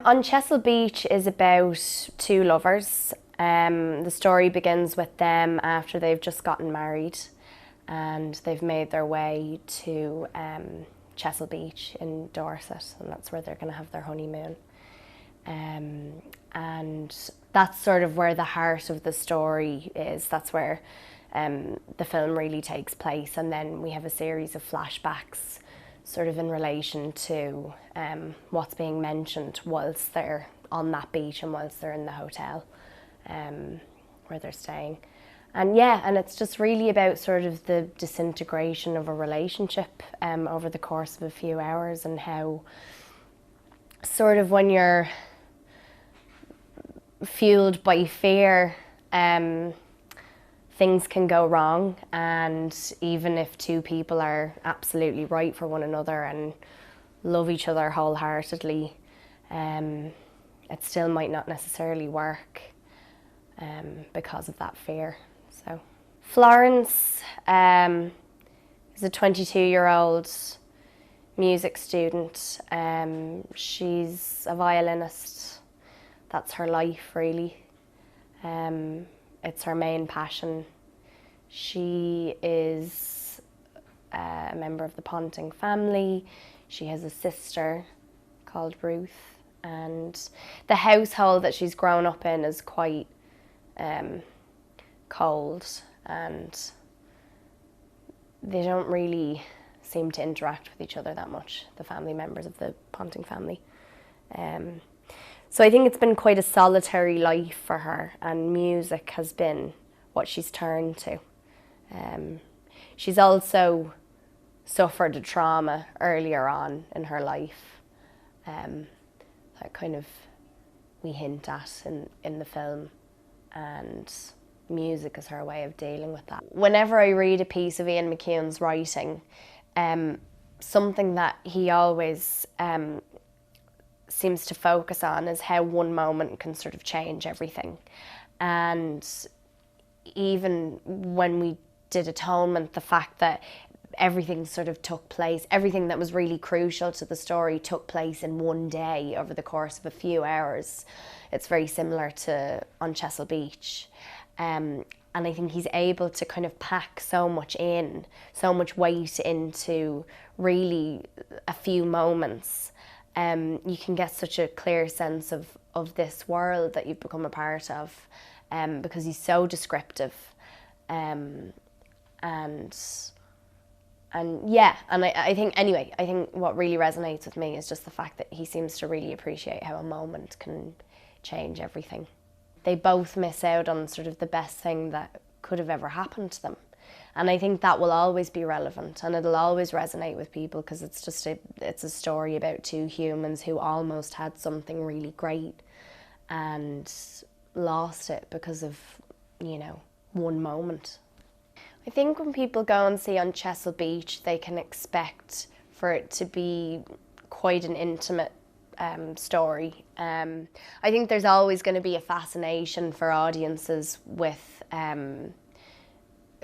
On Chesil Beach is about two lovers. The story begins with them after they've just gotten married and they've made their way to Chesil Beach in Dorset, and that's where they're going to have their honeymoon. And that's sort of where the heart of the story is. That's where the film really takes place, and then we have a series of flashbacks sort of in relation to what's being mentioned whilst they're on that beach and whilst they're in the hotel where they're staying. And yeah, and it's just really about sort of the disintegration of a relationship over the course of a few hours, and how sort of when you're fueled by fear, things can go wrong, and even if two people are absolutely right for one another and love each other wholeheartedly, it still might not necessarily work because of that fear. So Florence is a 22-year-old music student. She's a violinist. That's her life, really. It's her main passion. She is a member of the Ponting family. She has a sister called Ruth, and the household that she's grown up in is quite cold, and they don't really seem to interact with each other that much, the family members of the Ponting family. So I think it's been quite a solitary life for her, and music has been what she's turned to. She's also suffered a trauma earlier on in her life that kind of we hint at in the film, and music is her way of dealing with that. Whenever I read a piece of Ian McEwan's writing, something that he always seems to focus on is how one moment can sort of change everything. And even when we did Atonement, the fact that everything sort of took place, everything that was really crucial to the story took place in one day over the course of a few hours. It's very similar to on Chesil Beach. And I think he's able to kind of pack so much in, so much weight into really a few moments. You can get such a clear sense of this world that you've become a part of, because he's so descriptive. And yeah, and I think what really resonates with me is just the fact that he seems to really appreciate how a moment can change everything. They both miss out on sort of the best thing that could have ever happened to them. And I think that will always be relevant, and it'll always resonate with people, because it's a story about two humans who almost had something really great and lost it because of, you know, one moment. I think when people go and see On Chesil Beach, they can expect for it to be quite an intimate story. I think there's always going to be a fascination for audiences with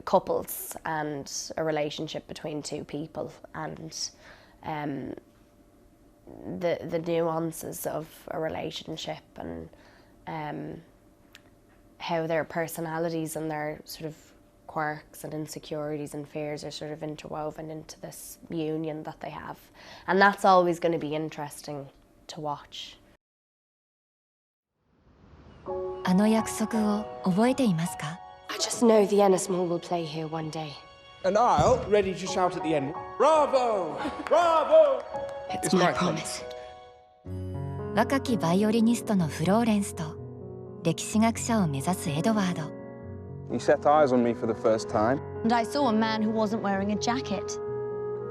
couples and a relationship between two people, and the nuances of a relationship, and how their personalities and their sort of quirks and insecurities and fears are sort of interwoven into this union that they have. And that's always going to be interesting to watch. あの約束を覚えていますか? I just know the Ennismore will play here one day. And I'll ready to shout at the end, Bravo! Bravo! It's my promise. 若きバイオリニストのフローレンスと歴史学者を目指すエドワード。He set eyes on me for the first time. And I saw a man who wasn't wearing a jacket.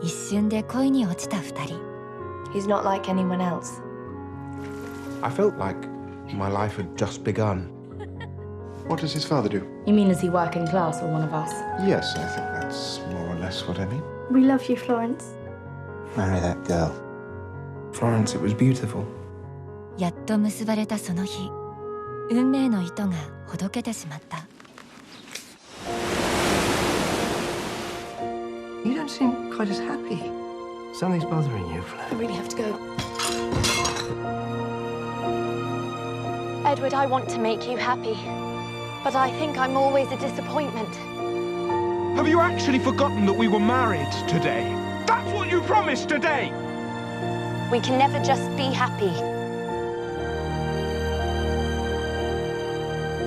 一瞬で恋に落ちた二人。He's not like anyone else. I felt like my life had just begun. What does his father do? You mean, is he working class or one of us? Yes, I think that's more or less what I mean. We love you, Florence. Marry that girl. Florence, it was beautiful. やっと結ばれたその日、運命の糸がほどけてしまった。You don't seem quite as happy. Something's bothering you, Flo. I really have to go. Edward, I want to make you happy. But I think I'm always a disappointment. Have you actually forgotten that we were married today? That's what you promised today! We can never just be happy.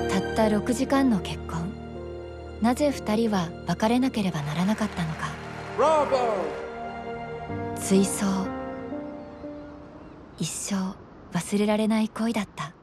たった6時間の結婚。なぜ2人は別れなければならなかったのか。Bravo! 追走。一生忘れられない恋だった。